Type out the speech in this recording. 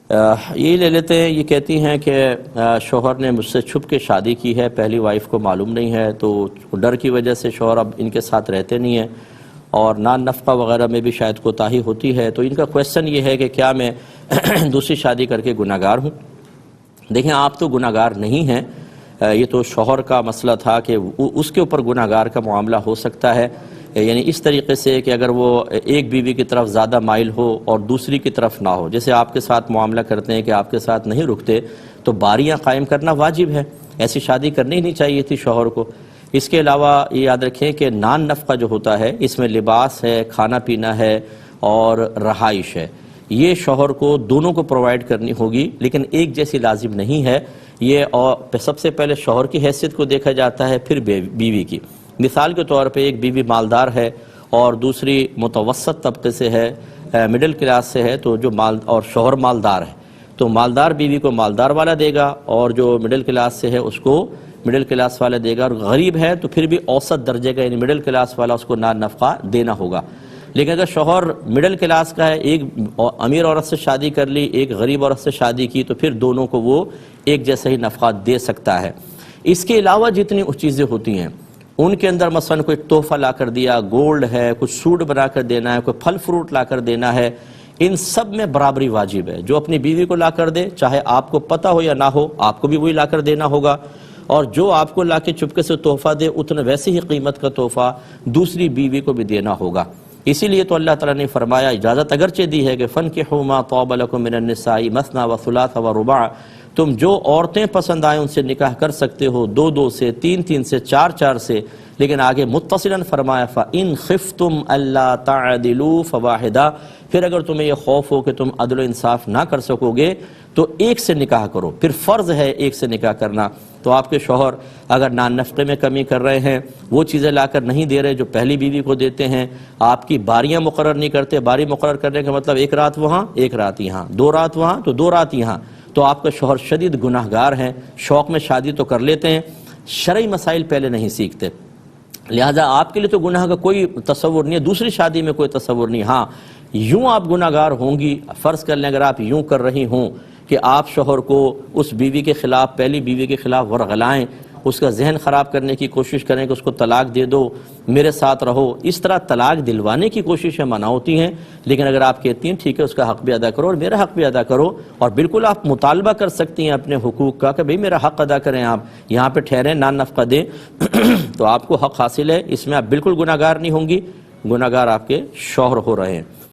یہ لے لیتے ہیں، یہ کہتی ہیں کہ شوہر نے مجھ سے چھپ کے شادی کی ہے، پہلی وائف کو معلوم نہیں ہے، تو ڈر کی وجہ سے شوہر اب ان کے ساتھ رہتے نہیں ہیں، اور نان نفقہ وغیرہ میں بھی شاید کوتاہی ہوتی ہے، تو ان کا کویشچن یہ ہے کہ کیا میں دوسری شادی کر کے گناہگار ہوں؟ دیکھیں، آپ تو گناہگار نہیں ہیں، یہ تو شوہر کا مسئلہ تھا کہ اس کے اوپر گناہگار کا معاملہ ہو سکتا ہے، یعنی اس طریقے سے کہ اگر وہ ایک بیوی کی طرف زیادہ مائل ہو اور دوسری کی طرف نہ ہو، جیسے آپ کے ساتھ معاملہ کرتے ہیں کہ آپ کے ساتھ نہیں رکتے، تو باریاں قائم کرنا واجب ہے، ایسی شادی کرنی ہی نہیں چاہیے تھی شوہر کو۔ اس کے علاوہ یہ یاد رکھیں کہ نان نفقہ جو ہوتا ہے، اس میں لباس ہے، کھانا پینا ہے اور رہائش ہے، یہ شوہر کو دونوں کو پرووائڈ کرنی ہوگی، لیکن ایک جیسی لازم نہیں ہے یہ، اور سب سے پہلے شوہر کی حیثیت کو دیکھا جاتا ہے، پھر بیوی کی۔ مثال کے طور پہ ایک بیوی مالدار ہے اور دوسری متوسط طبقے سے ہے، مڈل کلاس سے ہے، تو جو اور شوہر مالدار ہے تو مالدار بیوی کو مالدار والا دے گا، اور جو مڈل کلاس سے ہے اس کو مڈل کلاس والا دے گا، اور غریب ہے تو پھر بھی اوسط درجے کا یعنی مڈل کلاس والا اس کو نان نفقہ دینا ہوگا۔ لیکن اگر شوہر مڈل کلاس کا ہے، ایک امیر عورت سے شادی کر لی، ایک غریب عورت سے شادی کی، تو پھر دونوں کو وہ ایک جیسا ہی نفقہ دے سکتا ہے۔ اس کے علاوہ جتنی چیزیں ہوتی ہیں ان کے اندر مثلا کوئی تحفہ لا کر دیا، گولڈ ہے، کچھ سوٹ بنا کر دینا ہے، کوئی پھل فروٹ لا کر دینا ہے، ان سب میں برابری واجب ہے۔ جو اپنی بیوی کو لا کر دے، چاہے آپ کو پتہ ہو یا نہ ہو، آپ کو بھی وہی لا کر دینا ہوگا، اور جو آپ کو لا کے چپکے سے تحفہ دے، اتنا ویسے ہی قیمت کا تحفہ دوسری بیوی کو بھی دینا ہوگا۔ اسی لیے تو اللہ تعالیٰ نے فرمایا، اجازت اگرچہ دی ہے کہ فَانْكِحُوا مَا طَابَ لَكُم مِّنَ النِّسَاءِ مَثْنَىٰ وَثُلَاثَ وَرُبَاعَ، تم جو عورتیں پسند آئیں ان سے نکاح کر سکتے ہو، دو دو سے، تین تین سے، چار چار سے، لیکن آگے متصلاً فرمایا فَإِنْ خِفْتُمْ أَلَّا تَعْدِلُوا فَوَاحِدَةً، پھر اگر تمہیں یہ خوف ہو کہ تم عدل و انصاف نہ کر سکو گے تو ایک سے نکاح کرو، پھر فرض ہے ایک سے نکاح کرنا۔ تو آپ کے شوہر اگر نان نفقے میں کمی کر رہے ہیں، وہ چیزیں لا کر نہیں دے رہے جو پہلی بیوی کو دیتے ہیں، آپ کی باریاں مقرر نہیں کرتے، باری مقرر کرنے کا مطلب ایک رات وہاں ایک رات یہاں، دو رات وہاں تو دو رات یہاں، تو آپ کا شوہر شدید گناہگار ہیں۔ شوق میں شادی تو کر لیتے ہیں، شرعی مسائل پہلے نہیں سیکھتے، لہذا آپ کے لیے تو گناہ کا کوئی تصور نہیں ہے، دوسری شادی میں کوئی تصور نہیں۔ ہاں، یوں آپ گناہگار ہوں گی، فرض کر لیں اگر آپ یوں کر رہی ہوں کہ آپ شوہر کو اس بیوی کے خلاف، پہلی بیوی کے خلاف ورغلائیں، اس کا ذہن خراب کرنے کی کوشش کریں کہ اس کو طلاق دے دو، میرے ساتھ رہو، اس طرح طلاق دلوانے کی کوششیں منع ہوتی ہیں۔ لیکن اگر آپ کہتی ہیں ٹھیک ہے اس کا حق بھی ادا کرو اور میرا حق بھی ادا کرو، اور بالکل آپ مطالبہ کر سکتی ہیں اپنے حقوق کا کہ بھئی میرا حق ادا کریں، آپ یہاں پہ ٹھہریں، نان نفقہ دیں تو آپ کو حق حاصل ہے، اس میں آپ بالکل گناہگار نہیں ہوں گی، گناہگار آپ کے شوہر ہو رہے ہیں۔